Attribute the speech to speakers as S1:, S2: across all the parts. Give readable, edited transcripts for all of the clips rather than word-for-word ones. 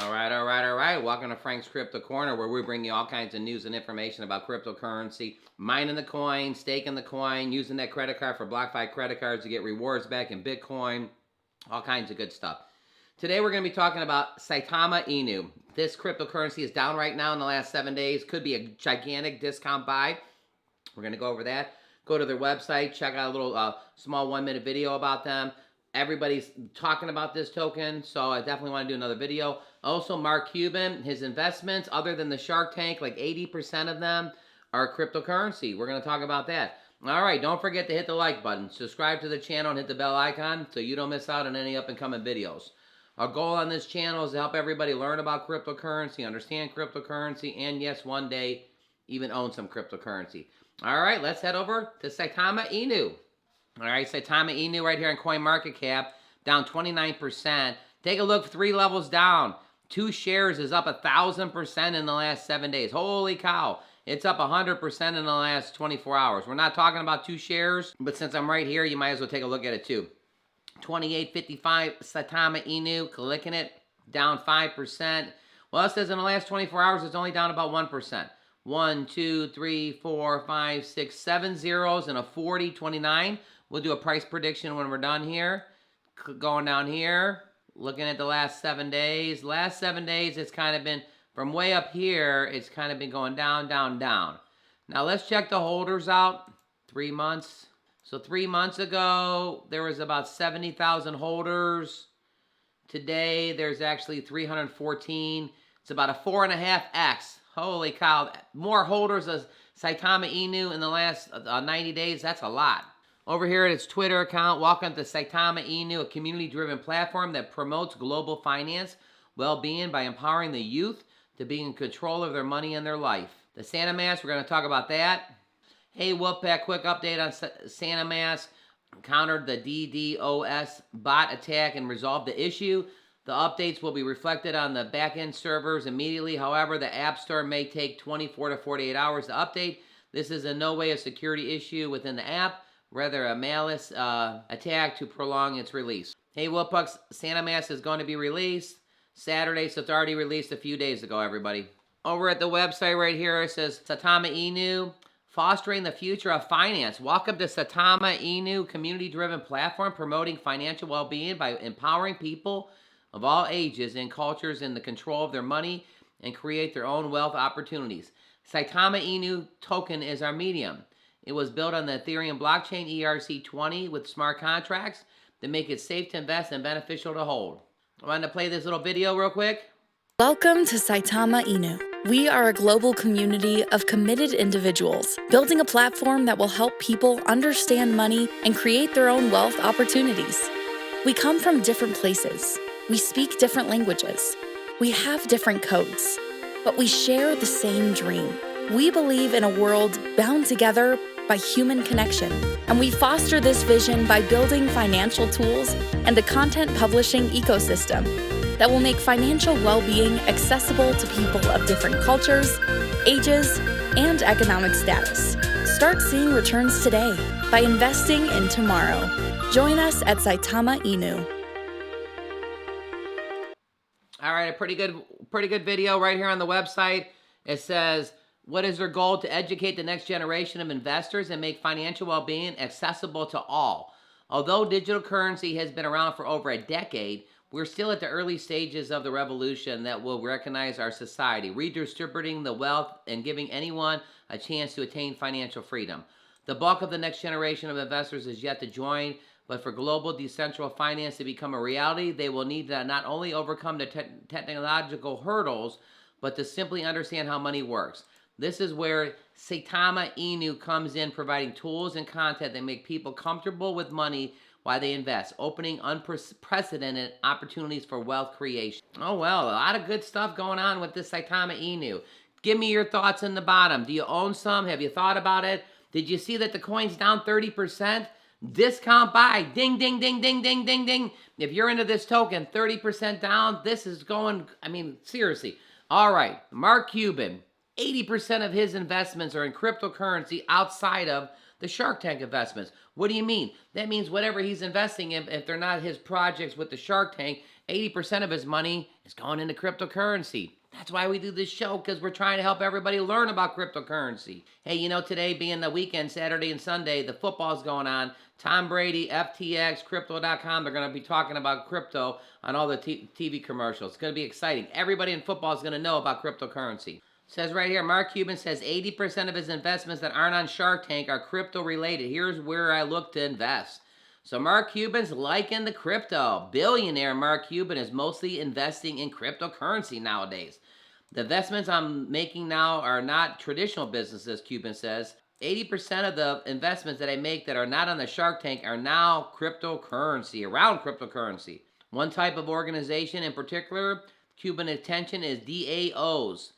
S1: All right. Welcome to Frank's Crypto Corner, where we bring you all kinds of news and information about cryptocurrency, mining the coin, staking the coin, using that credit card for BlockFi credit cards to get rewards back in Bitcoin, all kinds of good stuff. Today we're going to be talking about Saitama Inu. This cryptocurrency is down right now in the last 7 days. Could be a gigantic discount buy. We're going to go over that. Go to their website, check out a little small 1-minute video about them. Everybody's talking about this token, so I definitely want to do another video. Also, Mark Cuban, his investments, other than the Shark Tank, like 80% of them are cryptocurrency. We're going to talk about that. All right, don't forget to hit the like button. Subscribe to the channel and hit the bell icon so you don't miss out on any up-and-coming videos. Our goal on this channel is to help everybody learn about cryptocurrency, understand cryptocurrency, and yes, one day, even own some cryptocurrency. All right, let's head over to Saitama Inu. All right, Saitama Inu right here on CoinMarketCap, down 29%. Take a look, 3 levels down. 2 shares is up 1,000% in the last 7 days. Holy cow. It's up 100% in the last 24 hours. We're not talking about 2 shares, but since I'm right here, you might as well take a look at it too. 28.55 Saitama Inu, clicking it, down 5%. Well, it says in the last 24 hours, it's only down about 1%. 1, 2, 3, 4, 5, 6, 7 zeros and a 40, 29. We'll do a price prediction when we're done here. Going down here, looking at the last 7 days. Last 7 days, it's kind of been, from way up here, it's kind of been going down, down, down. Now, let's check the holders out. 3 months. So 3 months ago, there was about 70,000 holders. Today, there's actually 314. It's about a 4.5x. Holy cow. More holders of Saitama Inu in the last 90 days. That's a lot. Over here at its Twitter account, welcome to Saitama Inu, a community-driven platform that promotes global finance well-being by empowering the youth to be in control of their money and their life. The Santa Mass, we're going to talk about that. Hey, Wolfpack, quick update on Santa Mass. Countered the DDoS bot attack and resolved the issue. The updates will be reflected on the back-end servers immediately. However, the App Store may take 24 to 48 hours to update. This is in no way a security issue within the app, rather a malice attack to prolong its release. Hey, Wolfpucks, Santa Mass is going to be released Saturday, so it's already released a few days ago, everybody. Over at the website right here, it says Saitama Inu, fostering the future of finance. Welcome to Saitama Inu, community-driven platform promoting financial well-being by empowering people of all ages and cultures in the control of their money and create their own wealth opportunities. Saitama Inu token is our medium. It was built on the Ethereum blockchain ERC20 with smart contracts that make it safe to invest and beneficial to hold. I wanted to play this little video real quick.
S2: Welcome to Saitama Inu. We are a global community of committed individuals, building a platform that will help people understand money and create their own wealth opportunities. We come from different places. We speak different languages. We have different codes, but we share the same dream. We believe in a world bound together by human connection, and we foster this vision by building financial tools and a content publishing ecosystem that will make financial well-being accessible to people of different cultures, ages, and economic status. Start seeing returns today by investing in tomorrow. Join us at Saitama Inu.
S1: All right, a pretty good video right here on the website. It says, what is their goal? To educate the next generation of investors and make financial well-being accessible to all. Although digital currency has been around for over a decade, we're still at the early stages of the revolution that will recognize our society, redistributing the wealth and giving anyone a chance to attain financial freedom. The bulk of the next generation of investors is yet to join, but for global decentralized finance to become a reality, they will need to not only overcome the technological hurdles, but to simply understand how money works. This is where Saitama Inu comes in, providing tools and content that make people comfortable with money while they invest, opening unprecedented opportunities for wealth creation. Oh, well, a lot of good stuff going on with this Saitama Inu. Give me your thoughts in the bottom. Do you own some? Have you thought about it? Did you see that the coin's down 30%? Discount buy. Ding, ding, ding, ding, ding, ding, ding. If you're into this token, 30% down, this is going, I mean, seriously. All right, Mark Cuban, 80% of his investments are in cryptocurrency outside of the Shark Tank investments. What do you mean? That means whatever he's investing in, if they're not his projects with the Shark Tank, 80% of his money is going into cryptocurrency. That's why we do this show, because we're trying to help everybody learn about cryptocurrency. Hey, you know, today being the weekend, Saturday and Sunday, the football's going on. Tom Brady, FTX, Crypto.com, they're going to be talking about crypto on all the TV commercials. It's going to be exciting. Everybody in football is going to know about cryptocurrency. It says right here, Mark Cuban says 80% of his investments that aren't on Shark Tank are crypto related. Here's where I look to invest. So Mark Cuban's liking the crypto. Billionaire Mark Cuban is mostly investing in cryptocurrency nowadays. The investments I'm making now are not traditional businesses, Cuban says. 80% of the investments that I make that are not on the Shark Tank are now cryptocurrency, around cryptocurrency. One type of organization in particular, Cuban attention is DAOs.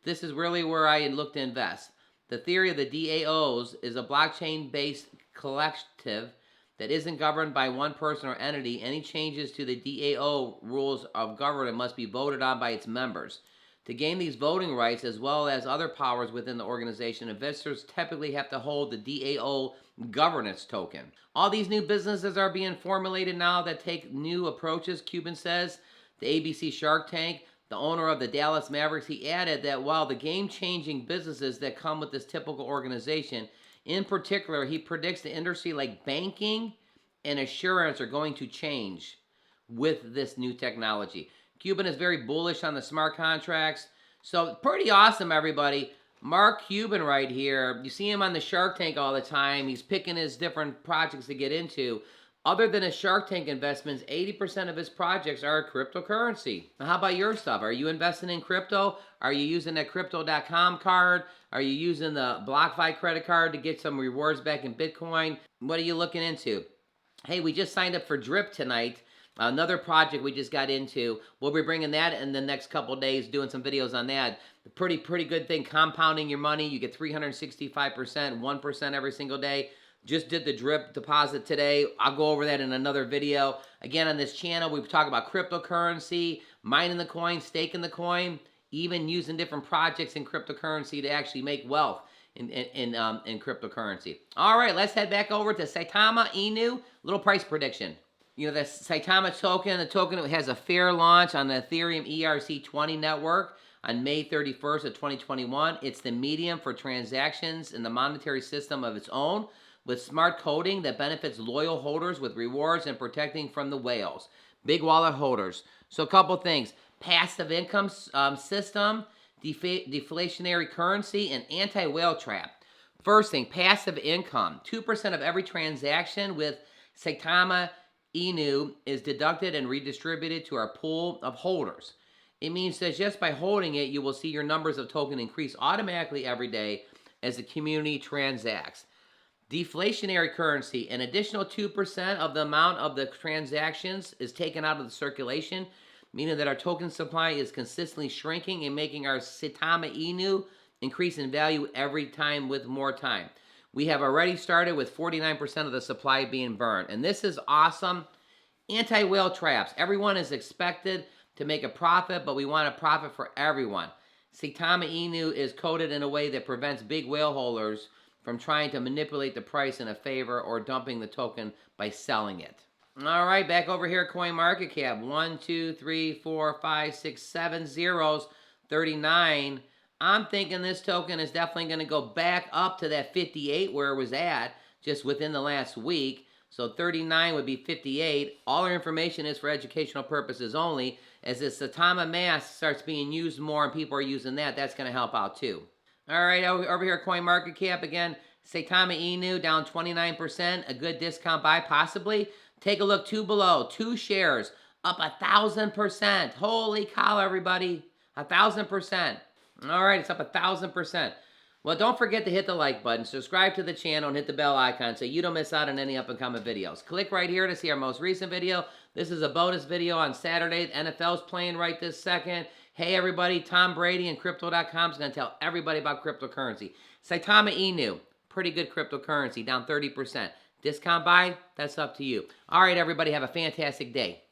S1: This is really where I look to invest. The theory of the DAOs is a blockchain-based collective that isn't governed by one person or entity. Any changes to the DAO rules of government must be voted on by its members. To gain these voting rights, as well as other powers within the organization, investors typically have to hold the DAO governance token. All these new businesses are being formulated now that take new approaches, Cuban says. The ABC Shark Tank, the owner of the Dallas Mavericks, he added that while the game-changing businesses that come with this typical organization, in particular, he predicts the industry like banking and insurance are going to change with this new technology. Cuban is very bullish on the smart contracts. So pretty awesome, everybody. Mark Cuban right here. You see him on the Shark Tank all the time. He's picking his different projects to get into. Other than his Shark Tank investments, 80% of his projects are cryptocurrency. Now, how about your stuff? Are you investing in crypto? Are you using that Crypto.com card? Are you using the BlockFi credit card to get some rewards back in Bitcoin? What are you looking into? Hey, we just signed up for Drip tonight. Another project we just got into. We'll be bringing that in the next couple days, doing some videos on that. Pretty good thing, compounding your money. You get 365%, 1% every single day. Just did the Drip deposit today. I'll go over that in another video. Again, on this channel, we talk about cryptocurrency, mining the coin, staking the coin, even using different projects in cryptocurrency to actually make wealth in cryptocurrency. All right, let's head back over to Saitama Inu. Little price prediction. You know, the Saitama token, the token has a fair launch on the Ethereum ERC20 network on May 31st of 2021. It's the medium for transactions in the monetary system of its own, with smart coding that benefits loyal holders with rewards and protecting from the whales. Big wallet holders. So a couple things. Passive income system, deflationary currency, and anti-whale trap. First thing, passive income. 2% of every transaction with Saitama Inu is deducted and redistributed to our pool of holders. It means that just by holding it, you will see your numbers of token increase automatically every day as the community transacts. Deflationary currency, an additional 2% of the amount of the transactions is taken out of the circulation, meaning that our token supply is consistently shrinking and making our Saitama Inu increase in value every time with more time. We have already started with 49% of the supply being burned. And this is awesome. Anti-whale traps. Everyone is expected to make a profit, but we want a profit for everyone. Saitama Inu is coded in a way that prevents big whale holders from trying to manipulate the price in a favor or dumping the token by selling it. All right, back over here at CoinMarketCap. 1, 2, 3, 4, 5, 6, 7 zeros, 39. I'm thinking this token is definitely going to go back up to that 58 where it was at just within the last week. So 39 would be 58. All our information is for educational purposes only. As the Saitama mask starts being used more and people are using that, that's going to help out too. All right, over here at CoinMarketCap again, Saitama Inu down 29%. A good discount buy possibly. Take a look two below. 2 shares up 1,000%. Holy cow, everybody. 1,000%. All right, it's up 1,000%. Well, don't forget to hit the like button, subscribe to the channel, and hit the bell icon so you don't miss out on any up-and-coming videos. Click right here to see our most recent video. This is a bonus video on Saturday. The NFL's playing right this second. Hey, everybody, Tom Brady and Crypto.com is going to tell everybody about cryptocurrency. Saitama Inu, pretty good cryptocurrency, down 30%. Discount buy, that's up to you. All right, everybody, have a fantastic day.